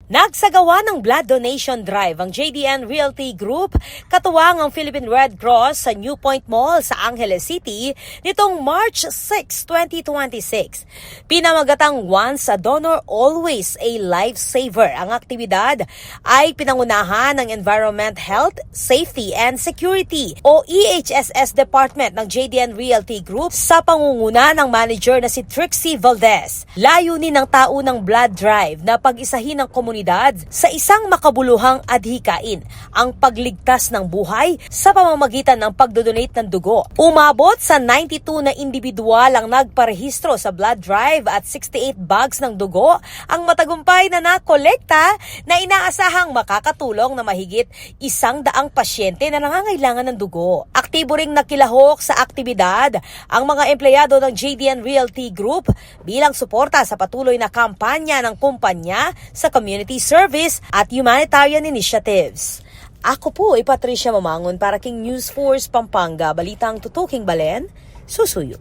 Nagsagawa ng blood donation drive ang JDN Realty Group katuwang ang Philippine Red Cross sa New Point Mall sa Angeles City nitong March 6, 2026. Pinamagatang once a donor, always a lifesaver. Ang aktibidad ay pinangunahan ng Environment, Health, Safety and Security o EHSS Department ng JDN Realty Group sa pangunguna ng manager na si Trixie Valdez. Layunin ng taunang blood drive na pag-isahin ng komunidad sa isang makabuluhang adhikain ang pagligtas ng buhay sa pamamagitan ng pagdodonate ng dugo. Umabot sa 92 na individual ang nagparehistro sa blood drive at 68 bags ng dugo ang matagumpay na nakolekta na inaasahang makakatulong na mahigit 100 pasyente na nangangailangan ng dugo. Aktibo ring nakilahok sa aktibidad ang mga empleyado ng JDN Realty Group bilang suporta sa patuloy na kampanya ng kumpanya sa community service at humanitarian initiatives. Ako po ay Patricia Mamangon para King News Force Pampanga, balitang tutuking balen, susuyo.